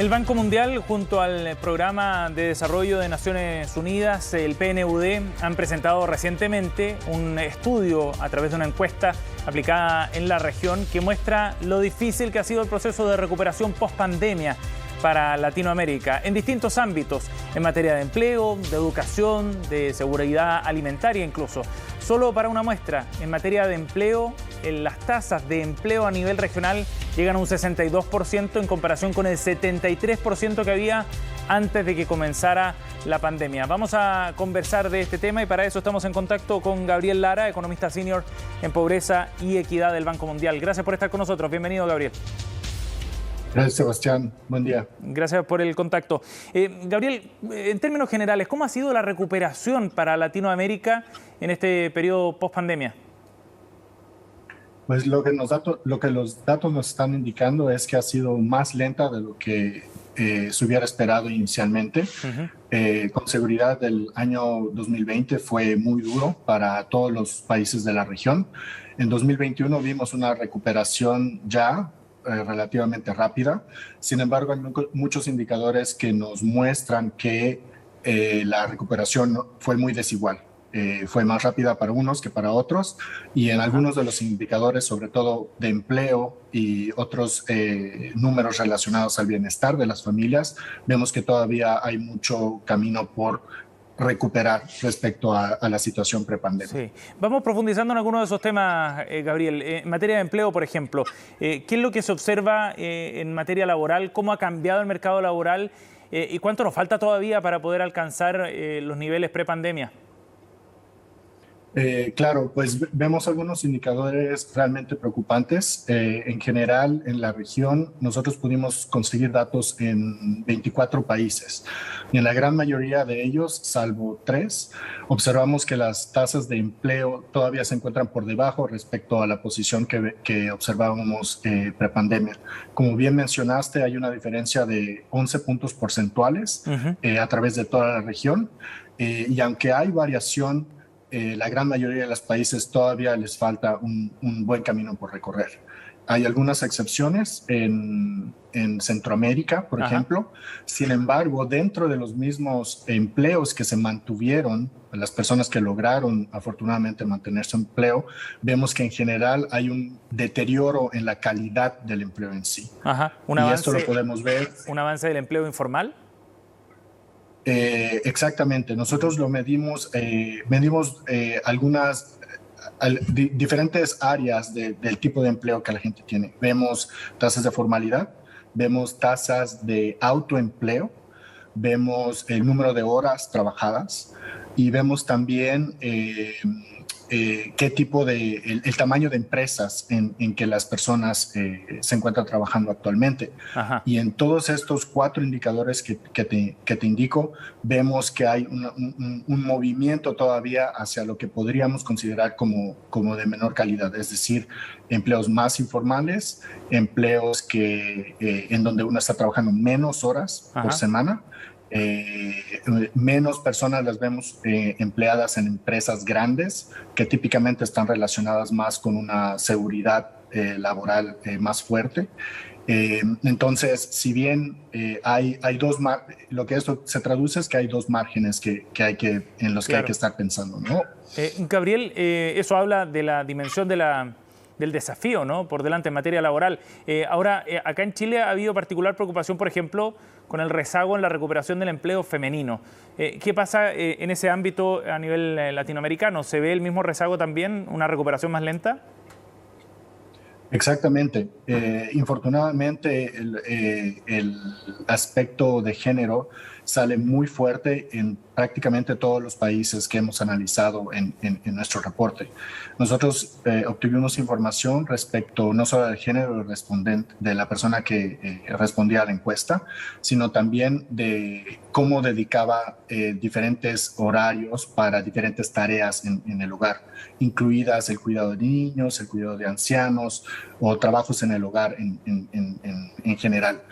El Banco Mundial, junto al Programa de Desarrollo de Naciones Unidas, el PNUD, han presentado recientemente un estudio a través de una encuesta aplicada en la región que muestra lo difícil que ha sido el proceso de recuperación post-pandemia para Latinoamérica en distintos ámbitos, en materia de empleo, de educación, de seguridad alimentaria incluso. Solo para una muestra, en materia de empleo, las tasas de empleo a nivel regional llegan a un 62% en comparación con el 73% que había antes de que comenzara la pandemia. Vamos a conversar de este tema y para eso estamos en contacto con Gabriel Lara, economista senior en pobreza y equidad del Banco Mundial. Gracias por estar con nosotros. Bienvenido, Gabriel. Gracias, Sebastián. Buen día. Gracias por el contacto. Gabriel, en términos generales, ¿cómo ha sido la recuperación para Latinoamérica en este periodo post-pandemia? Pues lo que los datos nos están indicando es que ha sido más lenta de lo que se hubiera esperado inicialmente. Con seguridad, el año 2020 fue muy duro para todos los países de la región. En 2021 vimos una recuperación ya relativamente rápida. Sin embargo, hay muchos indicadores que nos muestran que la recuperación fue muy desigual. Fue más rápida para unos que para otros y en algunos de los indicadores, sobre todo de empleo y otros números relacionados al bienestar de las familias, vemos que todavía hay mucho camino por recuperar respecto a la situación prepandemia. Sí. Vamos profundizando en algunos de esos temas, Gabriel. En materia de empleo, por ejemplo, ¿qué es lo que se observa en materia laboral? ¿Cómo ha cambiado el mercado laboral? ¿Y cuánto nos falta todavía para poder alcanzar los niveles prepandemia? Claro, pues vemos algunos indicadores realmente preocupantes. En general, en la región, nosotros pudimos conseguir datos en 24 países y en la gran mayoría de ellos, salvo 3, observamos que las tasas de empleo todavía se encuentran por debajo respecto a la posición que observábamos prepandemia. Como bien mencionaste, hay una diferencia de 11 puntos porcentuales a través de toda la región y aunque hay variación, la gran mayoría de los países todavía les falta un buen camino por recorrer. Hay algunas excepciones en Centroamérica, por ejemplo. Sin embargo, dentro de los mismos empleos que se mantuvieron, las personas que lograron afortunadamente mantener su empleo, vemos que en general hay un deterioro en la calidad del empleo en sí. Y esto lo podemos ver. ¿Un avance del empleo informal? Exactamente, nosotros lo medimos algunas diferentes áreas del tipo de empleo que la gente tiene. Vemos tasas de formalidad, vemos tasas de autoempleo, vemos el número de horas trabajadas y vemos también qué tipo el tamaño de empresas en que las personas se encuentran trabajando actualmente. Y en todos estos 4 indicadores que te indico, vemos que hay un movimiento todavía hacia lo que podríamos considerar como de menor calidad, es decir, empleos más informales, empleos en donde uno está trabajando menos horas por semana. Menos personas las vemos empleadas en empresas grandes que típicamente están relacionadas más con una seguridad laboral más fuerte. Entonces, si bien hay lo que esto se traduce es que hay 2 márgenes en los que hay que estar pensando, ¿no? Gabriel, eso habla de la dimensión del desafío, ¿no?, por delante en materia laboral. Ahora, acá en Chile ha habido particular preocupación, por ejemplo, con el rezago en la recuperación del empleo femenino. ¿Qué pasa en ese ámbito a nivel latinoamericano? ¿Se ve el mismo rezago también, una recuperación más lenta? Exactamente. Infortunadamente, el aspecto de género sale muy fuerte en prácticamente todos los países que hemos analizado en nuestro reporte. Nosotros obtuvimos información respecto no solo del género respondente, de la persona que respondía a la encuesta, sino también de cómo dedicaba diferentes horarios para diferentes tareas en el hogar, incluidas el cuidado de niños, el cuidado de ancianos o trabajos en el hogar en general.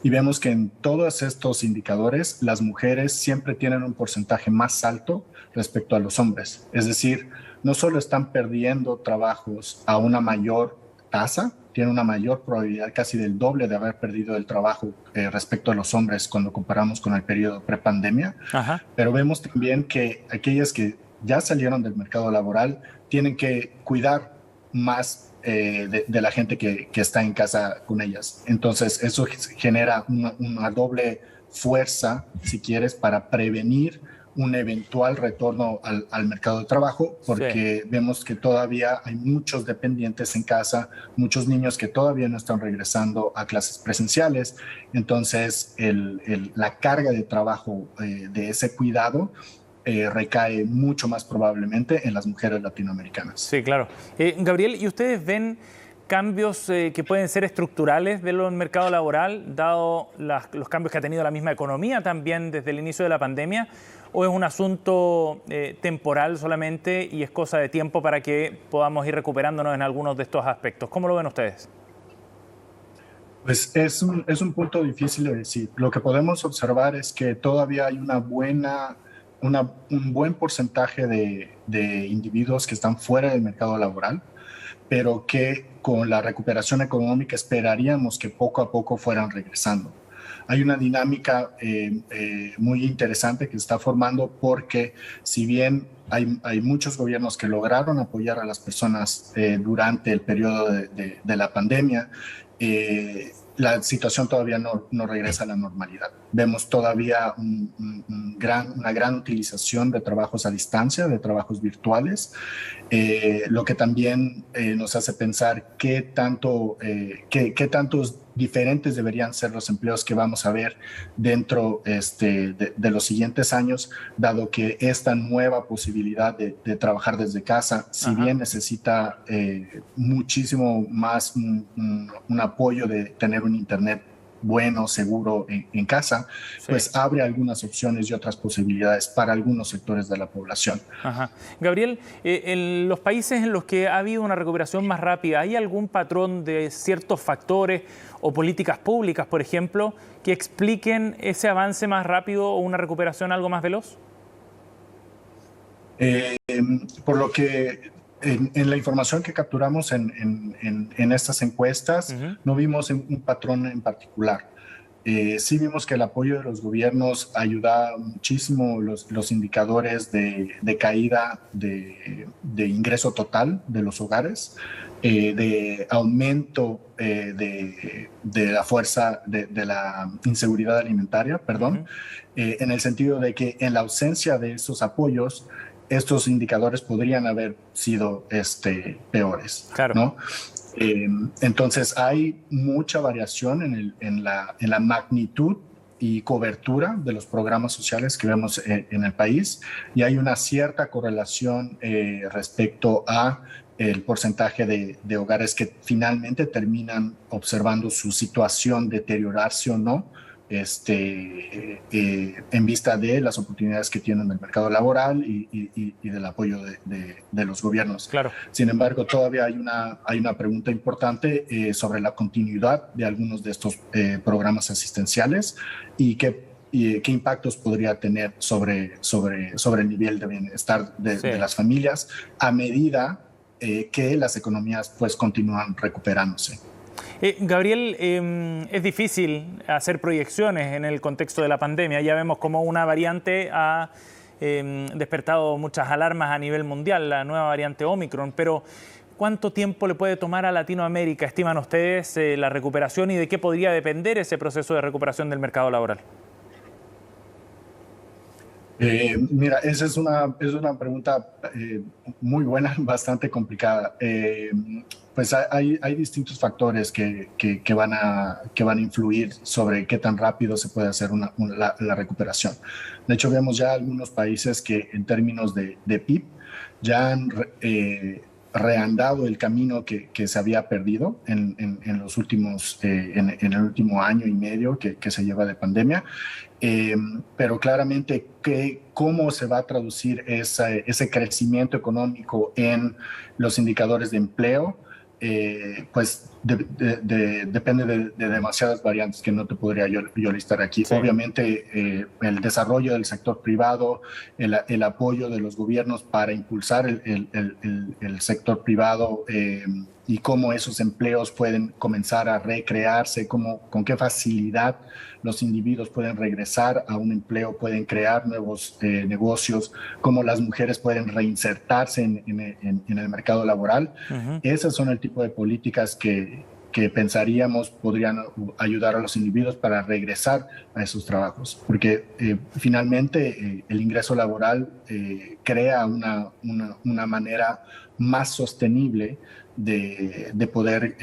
Y vemos que en todos estos indicadores las mujeres siempre tienen un porcentaje más alto respecto a los hombres. Es decir, no solo están perdiendo trabajos a una mayor tasa, tienen una mayor probabilidad, casi del doble, de haber perdido el trabajo respecto a los hombres cuando comparamos con el periodo prepandemia. Ajá. Pero vemos también que aquellas que ya salieron del mercado laboral tienen que cuidar más de la gente que está en casa con ellas. Entonces, eso genera una doble fuerza, si quieres, para prevenir un eventual retorno al mercado de trabajo, porque vemos que todavía hay muchos dependientes en casa, muchos niños que todavía no están regresando a clases presenciales. Entonces, la carga de trabajo de ese cuidado recae mucho más probablemente en las mujeres latinoamericanas. Sí, claro. Gabriel, ¿y ustedes ven cambios que pueden ser estructurales del mercado laboral, dado los cambios que ha tenido la misma economía también desde el inicio de la pandemia? ¿O es un asunto temporal solamente y es cosa de tiempo para que podamos ir recuperándonos en algunos de estos aspectos? ¿Cómo lo ven ustedes? Pues es un punto difícil de decir. Lo que podemos observar es que todavía hay un buen porcentaje de individuos que están fuera del mercado laboral, pero que con la recuperación económica esperaríamos que poco a poco fueran regresando. Hay una dinámica muy interesante que se está formando, porque si bien hay muchos gobiernos que lograron apoyar a las personas durante el periodo de la pandemia, la situación todavía no regresa a la normalidad. Vemos todavía una gran utilización de trabajos a distancia, de trabajos virtuales, lo que también nos hace pensar qué tantos diferentes deberían ser los empleos que vamos a ver dentro de los siguientes años, dado que esta nueva posibilidad de trabajar desde casa, si bien necesita muchísimo más un apoyo de tener un internet bueno, seguro en casa, pues abre algunas opciones y otras posibilidades para algunos sectores de la población. Ajá. Gabriel, en los países en los que ha habido una recuperación más rápida, ¿hay algún patrón de ciertos factores o políticas públicas, por ejemplo, que expliquen ese avance más rápido o una recuperación algo más veloz? Por lo que en la información que capturamos en estas encuestas, no vimos un patrón en particular. Sí vimos que el apoyo de los gobiernos ayuda muchísimo los indicadores de caída de ingreso total de los hogares, de aumento de la fuerza de la inseguridad alimentaria, perdón, en el sentido de que en la ausencia de esos apoyos, estos indicadores podrían haber sido peores, claro, ¿no? Entonces hay mucha variación en la magnitud y cobertura de los programas sociales que vemos en el país, y hay una cierta correlación respecto a el porcentaje de hogares que finalmente terminan observando su situación deteriorarse o no, en vista de las oportunidades que tienen el mercado laboral y del apoyo de los gobiernos. Claro. Sin embargo, todavía hay una pregunta importante sobre la continuidad de algunos de estos programas asistenciales y qué impactos podría tener sobre el nivel de bienestar de las familias a medida que las economías pues continúan recuperándose. Gabriel, es difícil hacer proyecciones en el contexto de la pandemia. Ya vemos cómo una variante ha despertado muchas alarmas a nivel mundial, la nueva variante Omicron, pero ¿cuánto tiempo le puede tomar a Latinoamérica, estiman ustedes, la recuperación, y de qué podría depender ese proceso de recuperación del mercado laboral? Mira, esa es una pregunta muy buena, bastante complicada. Pues hay distintos factores que van a influir sobre qué tan rápido se puede hacer la recuperación. De hecho, vemos ya algunos países que en términos de PIB ya han reandado el camino que se había perdido en los últimos, en el último año y medio que se lleva de pandemia. Pero claramente cómo se va a traducir ese crecimiento económico en los indicadores de empleo, pues depende de demasiadas variantes que no te podría yo listar aquí. Sí. Obviamente el desarrollo del sector privado, el apoyo de los gobiernos para impulsar el sector privado y cómo esos empleos pueden comenzar a recrearse, con qué facilidad los individuos pueden regresar a un empleo, pueden crear nuevos negocios, cómo las mujeres pueden reinsertarse en el mercado laboral. Esas son el tipo de políticas que pensaríamos podrían ayudar a los individuos para regresar a esos trabajos, porque finalmente el ingreso laboral crea una manera más sostenible de poder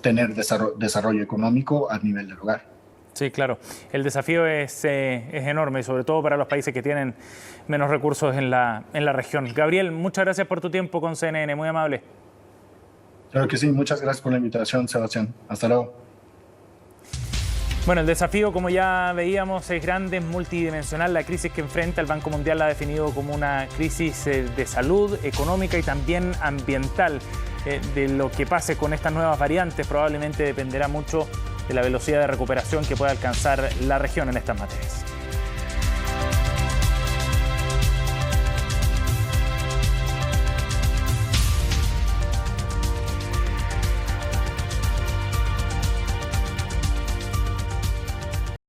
tener desarrollo económico a nivel del hogar. Sí, claro. El desafío es enorme, sobre todo para los países que tienen menos recursos en la región. Gabriel, muchas gracias por tu tiempo con CNN, muy amable. Claro que sí, muchas gracias por la invitación, Sebastián. Hasta luego. Bueno, el desafío, como ya veíamos, es grande, es multidimensional. La crisis que enfrenta el Banco Mundial la ha definido como una crisis de salud, económica y también ambiental. De lo que pase con estas nuevas variantes probablemente dependerá mucho de la velocidad de recuperación que pueda alcanzar la región en estas materias.